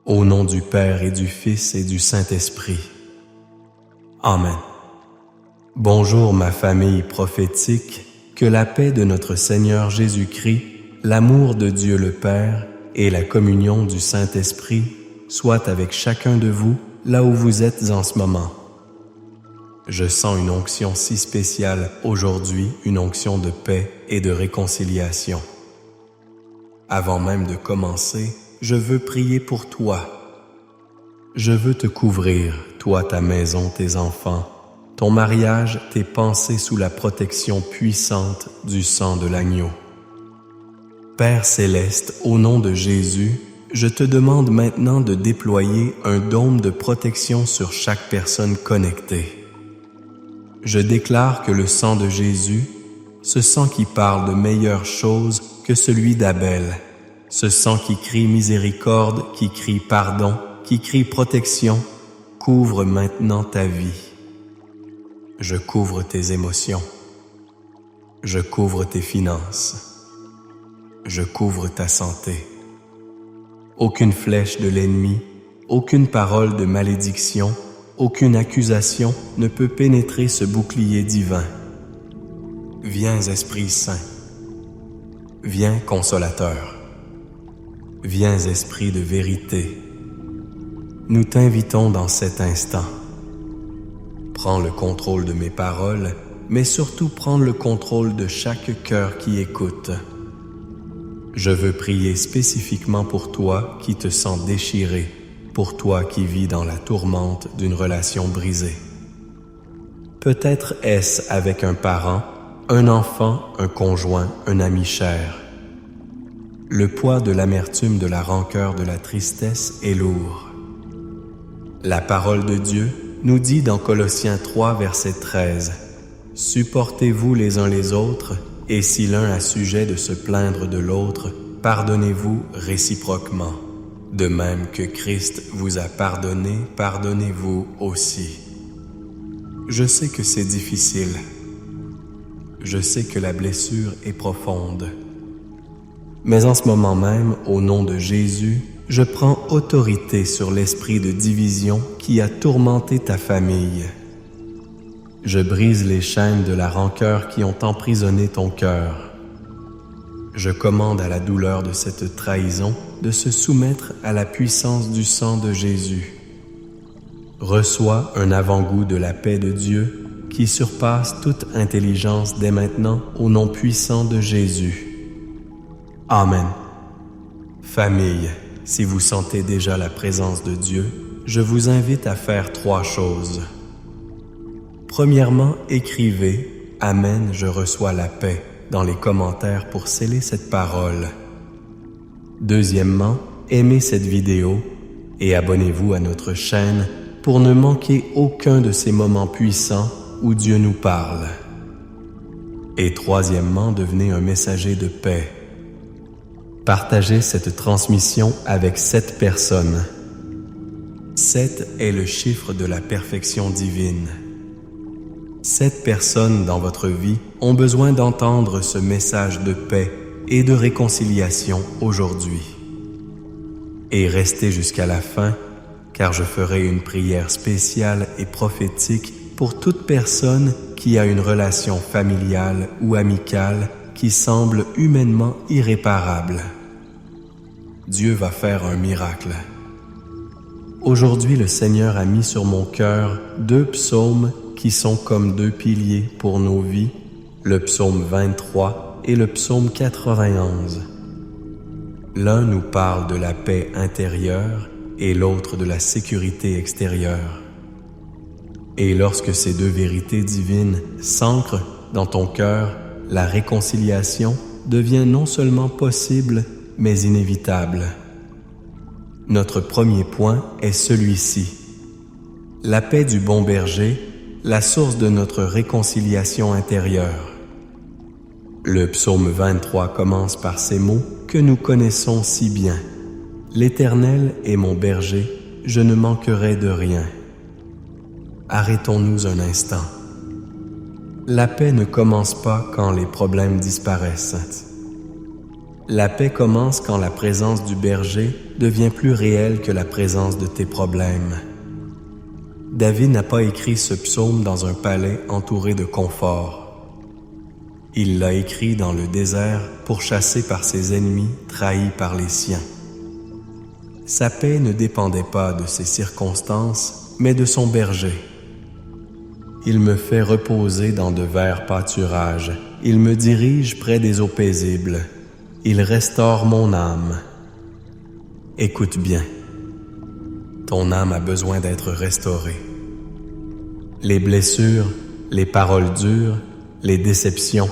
Au nom du Père et du Fils et du Saint-Esprit. Amen. Bonjour ma famille prophétique, que la paix de notre Seigneur Jésus-Christ, l'amour de Dieu le Père et la communion du Saint-Esprit soient avec chacun de vous là où vous êtes en ce moment. Je sens une onction si spéciale aujourd'hui, une onction de paix et de réconciliation. Avant même de commencer, je veux prier pour toi. Je veux te couvrir, toi, ta maison, tes enfants, ton mariage, tes pensées sous la protection puissante du sang de l'agneau. Père céleste, au nom de Jésus, je te demande maintenant de déployer un dôme de protection sur chaque personne connectée. Je déclare que le sang de Jésus, ce sang qui parle de meilleures choses que celui d'Abel, ce sang qui crie miséricorde, qui crie pardon, qui crie protection, couvre maintenant ta vie. Je couvre tes émotions. Je couvre tes finances. Je couvre ta santé. Aucune flèche de l'ennemi, aucune parole de malédiction, aucune accusation ne peut pénétrer ce bouclier divin. Viens, Esprit Saint. Viens, Consolateur. Viens, Esprit de vérité. Nous t'invitons dans cet instant. Prends le contrôle de mes paroles, mais surtout prends le contrôle de chaque cœur qui écoute. Je veux prier spécifiquement pour toi qui te sens déchiré, pour toi qui vis dans la tourmente d'une relation brisée. Peut-être est-ce avec un parent, un enfant, un conjoint, un ami cher. Le poids de l'amertume, de la rancœur, de la tristesse est lourd. La parole de Dieu nous dit dans Colossiens 3, verset 13, « Supportez-vous les uns les autres, et si l'un a sujet de se plaindre de l'autre, pardonnez-vous réciproquement. De même que Christ vous a pardonné, pardonnez-vous aussi. » Je sais que c'est difficile. Je sais que la blessure est profonde. Mais en ce moment même, au nom de Jésus, je prends autorité sur l'esprit de division qui a tourmenté ta famille. Je brise les chaînes de la rancœur qui ont emprisonné ton cœur. Je commande à la douleur de cette trahison de se soumettre à la puissance du sang de Jésus. Reçois un avant-goût de la paix de Dieu qui surpasse toute intelligence dès maintenant au nom puissant de Jésus. Amen. Famille, si vous sentez déjà la présence de Dieu, je vous invite à faire 3 choses. Premièrement, écrivez « Amen, je reçois la paix » dans les commentaires pour sceller cette parole. Deuxièmement, aimez cette vidéo et abonnez-vous à notre chaîne pour ne manquer aucun de ces moments puissants où Dieu nous parle. Et troisièmement, devenez un messager de paix. Partagez cette transmission avec 7 personnes. 7 est le chiffre de la perfection divine. 7 personnes dans votre vie ont besoin d'entendre ce message de paix et de réconciliation aujourd'hui. Et restez jusqu'à la fin, car je ferai une prière spéciale et prophétique pour toute personne qui a une relation familiale ou amicale qui semble humainement irréparable. Dieu va faire un miracle. Aujourd'hui, le Seigneur a mis sur mon cœur 2 psaumes qui sont comme 2 piliers pour nos vies, le psaume 23 et le psaume 91. L'un nous parle de la paix intérieure et l'autre de la sécurité extérieure. Et lorsque ces 2 vérités divines s'ancrent dans ton cœur, la réconciliation devient non seulement possible, mais inévitable. Notre premier point est celui-ci. La paix du bon berger, la source de notre réconciliation intérieure. Le psaume 23 commence par ces mots que nous connaissons si bien. « L'Éternel est mon berger, je ne manquerai de rien. » Arrêtons-nous un instant. La paix ne commence pas quand les problèmes disparaissent. La paix commence quand la présence du berger devient plus réelle que la présence de tes problèmes. David n'a pas écrit ce psaume dans un palais entouré de confort. Il l'a écrit dans le désert, pourchassé par ses ennemis, trahi par les siens. Sa paix ne dépendait pas de ses circonstances, mais de son berger. Il me fait reposer dans de verts pâturages. Il me dirige près des eaux paisibles. Il restaure mon âme. Écoute bien. Ton âme a besoin d'être restaurée. Les blessures, les paroles dures, les déceptions,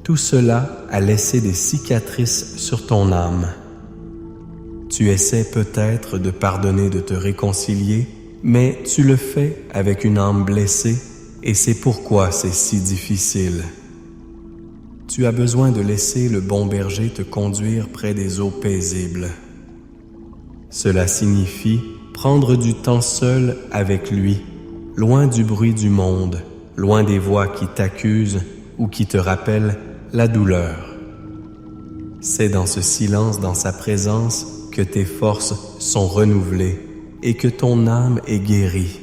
tout cela a laissé des cicatrices sur ton âme. Tu essaies peut-être de pardonner, de te réconcilier, mais tu le fais avec une âme blessée et c'est pourquoi c'est si difficile. Tu as besoin de laisser le bon berger te conduire près des eaux paisibles. Cela signifie prendre du temps seul avec lui, loin du bruit du monde, loin des voix qui t'accusent ou qui te rappellent la douleur. C'est dans ce silence, dans sa présence, que tes forces sont renouvelées et que ton âme est guérie.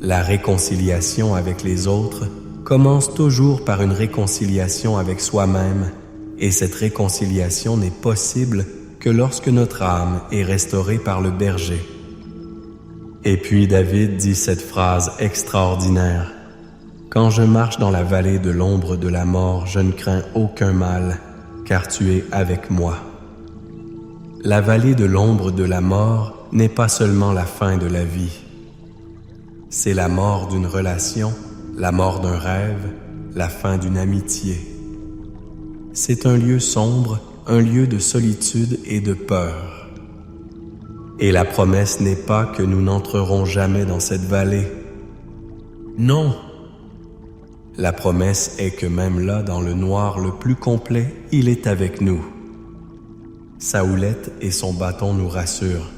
La réconciliation avec les autres commence toujours par une réconciliation avec soi-même, et cette réconciliation n'est possible que lorsque notre âme est restaurée par le berger. Et puis David dit cette phrase extraordinaire: « Quand je marche dans la vallée de l'ombre de la mort, je ne crains aucun mal, car tu es avec moi. » La vallée de l'ombre de la mort n'est pas seulement la fin de la vie. C'est la mort d'une relation, la mort d'un rêve, la fin d'une amitié. C'est un lieu sombre, un lieu de solitude et de peur. Et la promesse n'est pas que nous n'entrerons jamais dans cette vallée. Non! La promesse est que même là, dans le noir le plus complet, il est avec nous. Sa houlette et son bâton nous rassurent.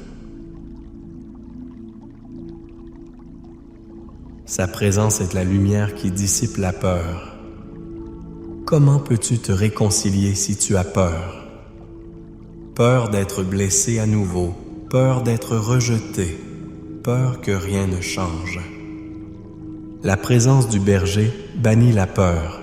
Sa présence est la lumière qui dissipe la peur. Comment peux-tu te réconcilier si tu as peur? Peur d'être blessé à nouveau, peur d'être rejeté, peur que rien ne change. La présence du berger bannit la peur.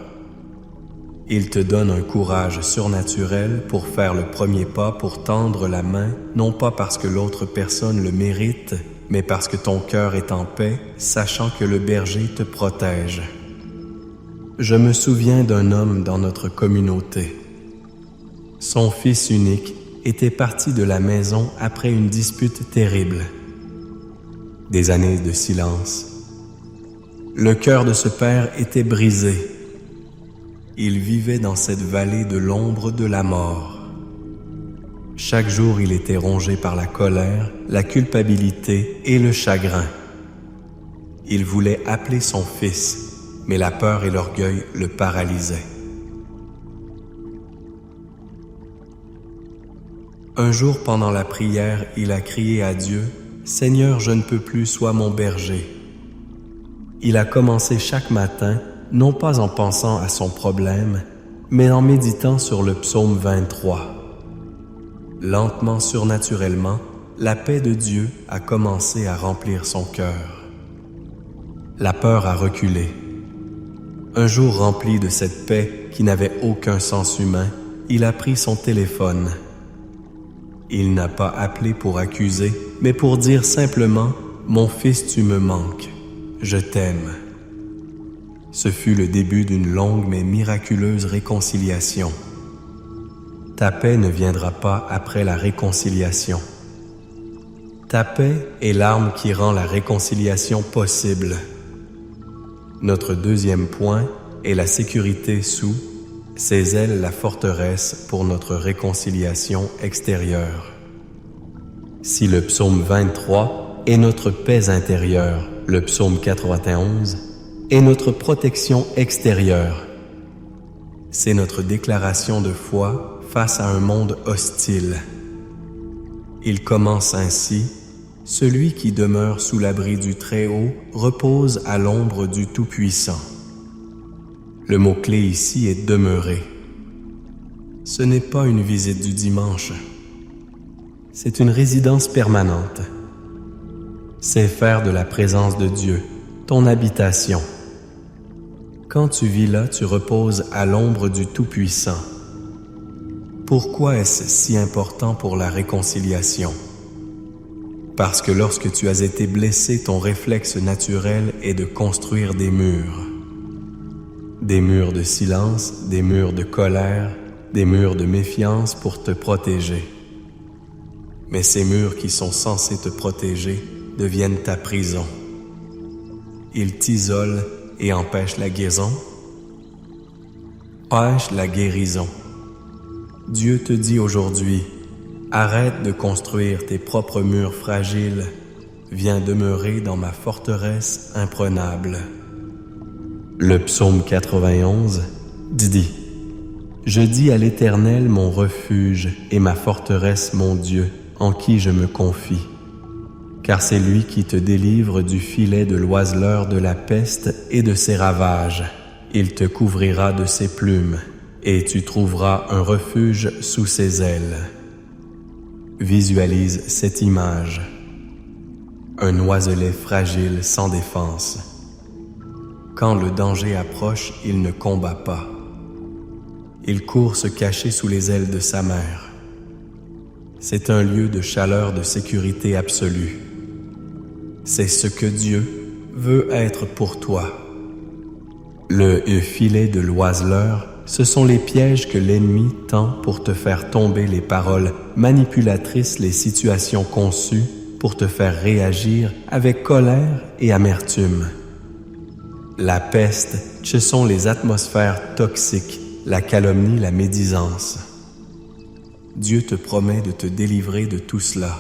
Il te donne un courage surnaturel pour faire le premier pas, pour tendre la main, non pas parce que l'autre personne le mérite, mais parce que ton cœur est en paix, sachant que le berger te protège. Je me souviens d'un homme dans notre communauté. Son fils unique était parti de la maison après une dispute terrible. Des années de silence. Le cœur de ce père était brisé. Il vivait dans cette vallée de l'ombre de la mort. Chaque jour, il était rongé par la colère, la culpabilité et le chagrin. Il voulait appeler son fils, mais la peur et l'orgueil le paralysaient. Un jour, pendant la prière, il a crié à Dieu, « Seigneur, je ne peux plus, sois mon berger. » Il a commencé chaque matin, non pas en pensant à son problème, mais en méditant sur le psaume 23. Lentement, surnaturellement, la paix de Dieu a commencé à remplir son cœur. La peur a reculé. Un jour rempli de cette paix qui n'avait aucun sens humain, il a pris son téléphone. Il n'a pas appelé pour accuser, mais pour dire simplement « Mon fils, tu me manques, je t'aime ». Ce fut le début d'une longue mais miraculeuse réconciliation. Ta paix ne viendra pas après la réconciliation. Ta paix est l'arme qui rend la réconciliation possible. Notre deuxième point est la sécurité sous ses ailes, la forteresse pour notre réconciliation extérieure. Si le psaume 23 est notre paix intérieure, le psaume 91 est notre protection extérieure. C'est notre déclaration de foi face à un monde hostile. Il commence ainsi: « Celui qui demeure sous l'abri du Très-Haut repose à l'ombre du Tout-Puissant. » Le mot-clé ici est « demeurer ». Ce n'est pas une visite du dimanche. C'est une résidence permanente. C'est faire de la présence de Dieu ton habitation. Quand tu vis là, tu reposes à l'ombre du Tout-Puissant. Pourquoi est-ce si important pour la réconciliation? Parce que lorsque tu as été blessé, ton réflexe naturel est de construire des murs. Des murs de silence, des murs de colère, des murs de méfiance pour te protéger. Mais ces murs qui sont censés te protéger deviennent ta prison. Ils t'isolent et empêchent la guérison. Empêchent la guérison. Dieu te dit aujourd'hui, arrête de construire tes propres murs fragiles, viens demeurer dans ma forteresse imprenable. Le psaume 91 dit: Je dis à l'Éternel mon refuge et ma forteresse mon Dieu, en qui je me confie. Car c'est lui qui te délivre du filet de l'oiseleur de la peste et de ses ravages. Il te couvrira de ses plumes, et tu trouveras un refuge sous ses ailes. Visualise cette image. Un oiselet fragile sans défense. Quand le danger approche, il ne combat pas. Il court se cacher sous les ailes de sa mère. C'est un lieu de chaleur, de sécurité absolue. C'est ce que Dieu veut être pour toi. Le filet de l'oiseleur, ce sont les pièges que l'ennemi tend pour te faire tomber, les paroles manipulatrices, les situations conçues pour te faire réagir avec colère et amertume. La peste, ce sont les atmosphères toxiques, la calomnie, la médisance. Dieu te promet de te délivrer de tout cela.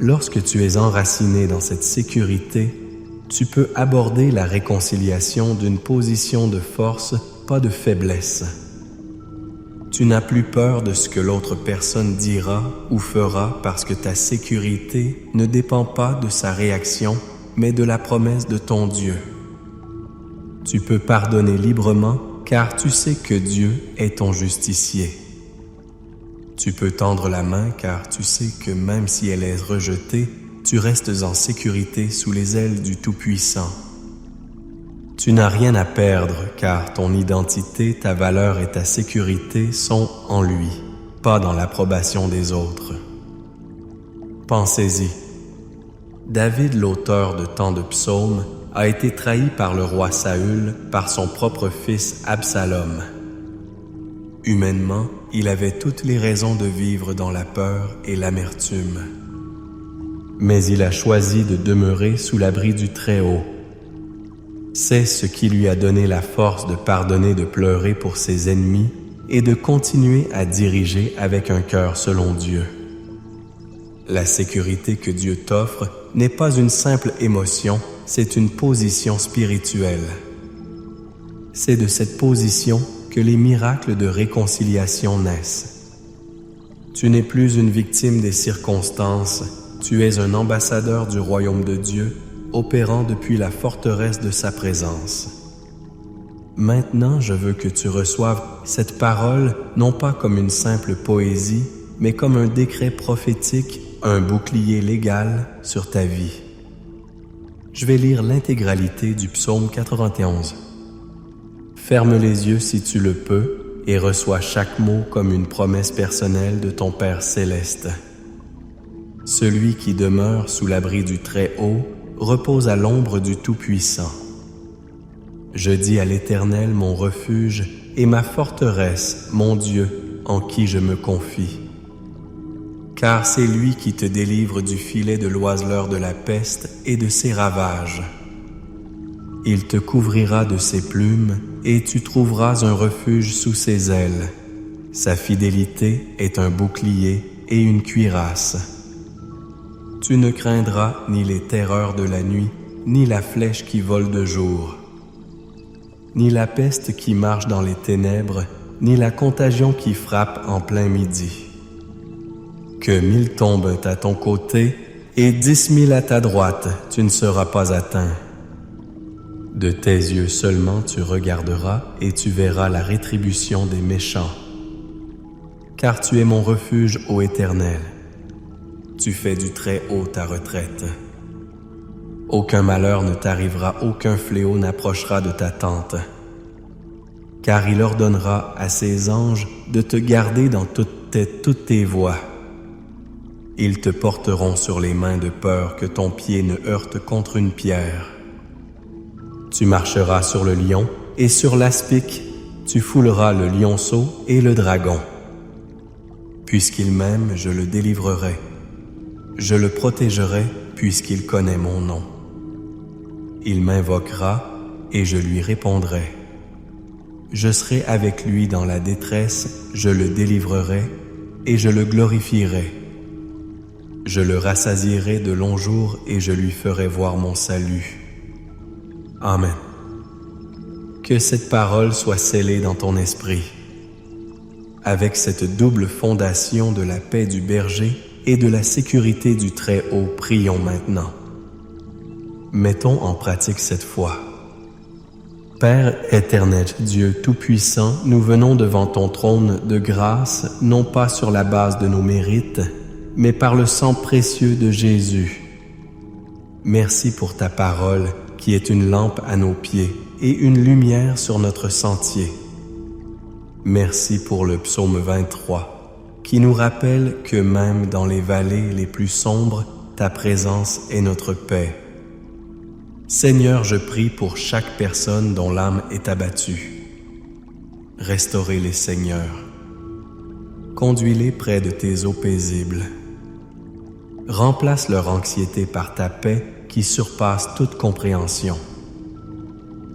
Lorsque tu es enraciné dans cette sécurité, tu peux aborder la réconciliation d'une position de force, pas de faiblesse. Tu n'as plus peur de ce que l'autre personne dira ou fera parce que ta sécurité ne dépend pas de sa réaction, mais de la promesse de ton Dieu. Tu peux pardonner librement car tu sais que Dieu est ton justicier. Tu peux tendre la main car tu sais que même si elle est rejetée, tu restes en sécurité sous les ailes du Tout-Puissant. Tu n'as rien à perdre car ton identité, ta valeur et ta sécurité sont en lui, pas dans l'approbation des autres. Pensez-y. David, l'auteur de tant de psaumes, a été trahi par le roi Saül, par son propre fils Absalom. Humainement, il avait toutes les raisons de vivre dans la peur et l'amertume. Mais il a choisi de demeurer sous l'abri du Très-Haut. C'est ce qui lui a donné la force de pardonner, de pleurer pour ses ennemis et de continuer à diriger avec un cœur selon Dieu. La sécurité que Dieu t'offre n'est pas une simple émotion, c'est une position spirituelle. C'est de cette position que les miracles de réconciliation naissent. Tu n'es plus une victime des circonstances, tu es un ambassadeur du royaume de Dieu, opérant depuis la forteresse de sa présence. Maintenant, je veux que tu reçoives cette parole non pas comme une simple poésie, mais comme un décret prophétique, un bouclier légal sur ta vie. Je vais lire l'intégralité du psaume 91. Ferme les yeux si tu le peux et reçois chaque mot comme une promesse personnelle de ton Père céleste. Celui qui demeure sous l'abri du Très-Haut repose à l'ombre du Tout-Puissant. Je dis à l'Éternel mon refuge et ma forteresse, mon Dieu, en qui je me confie. Car c'est lui qui te délivre du filet de l'oiseleur de la peste et de ses ravages. Il te couvrira de ses plumes et tu trouveras un refuge sous ses ailes. Sa fidélité est un bouclier et une cuirasse. Tu ne craindras ni les terreurs de la nuit, ni la flèche qui vole de jour, ni la peste qui marche dans les ténèbres, ni la contagion qui frappe en plein midi. Que 1000 tombent à ton côté et 10 000 à ta droite, tu ne seras pas atteint. De tes yeux seulement tu regarderas et tu verras la rétribution des méchants. car tu es mon refuge, ô Éternel. Tu fais du Très-Haut ta retraite. Aucun malheur ne t'arrivera, aucun fléau n'approchera de ta tente. Car il ordonnera à ses anges de te garder dans toutes tes voies. Ils te porteront sur les mains de peur que ton pied ne heurte contre une pierre. Tu marcheras sur le lion et sur l'aspic, tu fouleras le lionceau et le dragon. Puisqu'il m'aime, je le délivrerai. Je le protégerai puisqu'il connaît mon nom. Il m'invoquera et je lui répondrai. Je serai avec lui dans la détresse, je le délivrerai et je le glorifierai. Je le rassasierai de longs jours et je lui ferai voir mon salut. Amen. Que cette parole soit scellée dans ton esprit. Avec cette double fondation de la paix du berger et de la sécurité du Très-Haut, prions maintenant. Mettons en pratique cette foi. Père éternel, Dieu Tout-Puissant, nous venons devant ton trône de grâce, non pas sur la base de nos mérites, mais par le sang précieux de Jésus. Merci pour ta parole, qui est une lampe à nos pieds et une lumière sur notre sentier. Merci pour le psaume 23, qui nous rappelle que même dans les vallées les plus sombres, ta présence est notre paix. Seigneur, je prie pour chaque personne dont l'âme est abattue. Restaurez-les, Seigneur. Conduis-les près de tes eaux paisibles. Remplace leur anxiété par ta paix qui surpasse toute compréhension.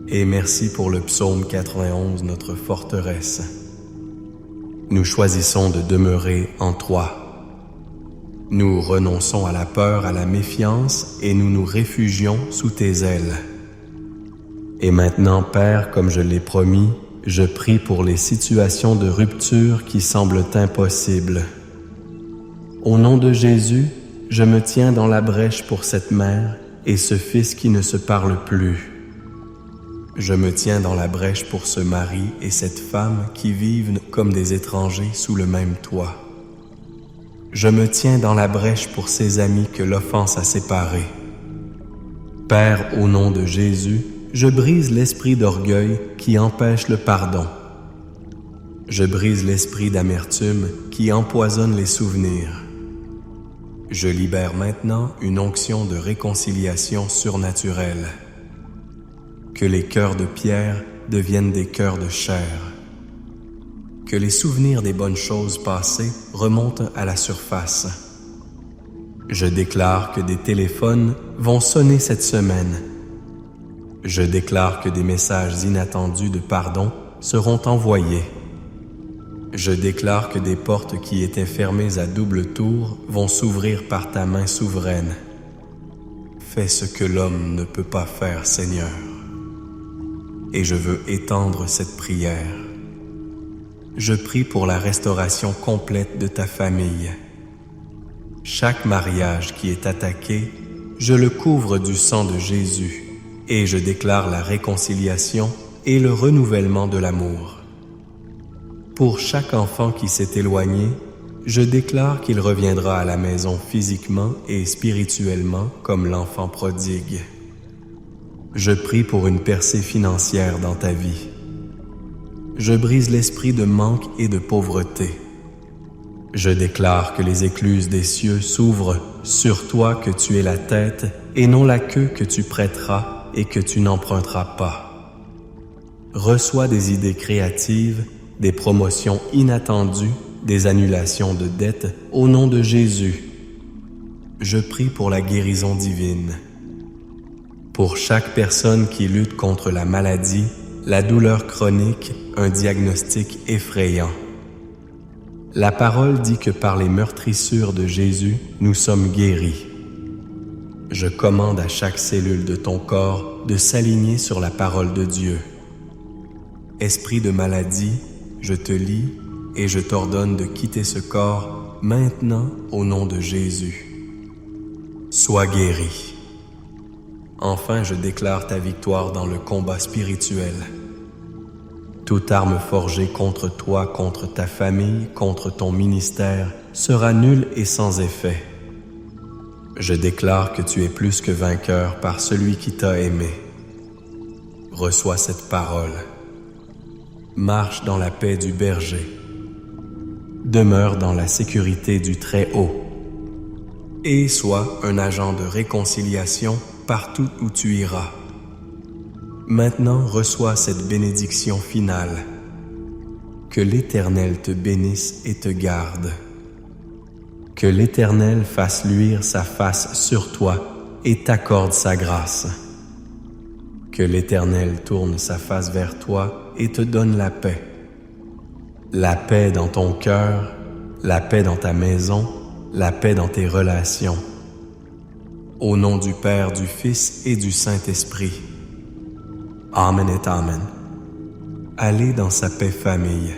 Et merci pour le psaume 91, notre forteresse. Nous choisissons de demeurer en toi. Nous renonçons à la peur, à la méfiance, et nous nous réfugions sous tes ailes. Et maintenant, Père, comme je l'ai promis, je prie pour les situations de rupture qui semblent impossibles. Au nom de Jésus, je me tiens dans la brèche pour cette mère et ce fils qui ne se parle plus. Je me tiens dans la brèche pour ce mari et cette femme qui vivent comme des étrangers sous le même toit. Je me tiens dans la brèche pour ces amis que l'offense a séparés. Père, au nom de Jésus, je brise l'esprit d'orgueil qui empêche le pardon. Je brise l'esprit d'amertume qui empoisonne les souvenirs. Je libère maintenant une onction de réconciliation surnaturelle. Que les cœurs de pierre deviennent des cœurs de chair. Que les souvenirs des bonnes choses passées remontent à la surface. Je déclare que des téléphones vont sonner cette semaine. Je déclare que des messages inattendus de pardon seront envoyés. Je déclare que des portes qui étaient fermées à double tour vont s'ouvrir par ta main souveraine. Fais ce que l'homme ne peut pas faire, Seigneur. Et je veux étendre cette prière. Je prie pour la restauration complète de ta famille. Chaque mariage qui est attaqué, je le couvre du sang de Jésus et je déclare la réconciliation et le renouvellement de l'amour. Pour chaque enfant qui s'est éloigné, je déclare qu'il reviendra à la maison physiquement et spirituellement comme l'enfant prodigue. Je prie pour une percée financière dans ta vie. Je brise l'esprit de manque et de pauvreté. Je déclare que les écluses des cieux s'ouvrent sur toi, que tu es la tête et non la queue, que tu prêteras et que tu n'emprunteras pas. Reçois des idées créatives, des promotions inattendues, des annulations de dettes au nom de Jésus. Je prie pour la guérison divine. Pour chaque personne qui lutte contre la maladie, la douleur chronique, un diagnostic effrayant. La parole dit que par les meurtrissures de Jésus, nous sommes guéris. Je commande à chaque cellule de ton corps de s'aligner sur la parole de Dieu. Esprit de maladie, je te lie et je t'ordonne de quitter ce corps maintenant au nom de Jésus. Sois guéri. Enfin, je déclare ta victoire dans le combat spirituel. Toute arme forgée contre toi, contre ta famille, contre ton ministère, sera nulle et sans effet. Je déclare que tu es plus que vainqueur par celui qui t'a aimé. Reçois cette parole. Marche dans la paix du berger. Demeure dans la sécurité du Très-Haut. Et sois un agent de réconciliation partout où tu iras. Maintenant, reçois cette bénédiction finale. Que l'Éternel te bénisse et te garde. Que l'Éternel fasse luire sa face sur toi et t'accorde sa grâce. Que l'Éternel tourne sa face vers toi et te donne la paix. La paix dans ton cœur, la paix dans ta maison, la paix dans tes relations. Au nom du Père, du Fils et du Saint-Esprit. Amen et Amen. Allez dans sa paix, famille.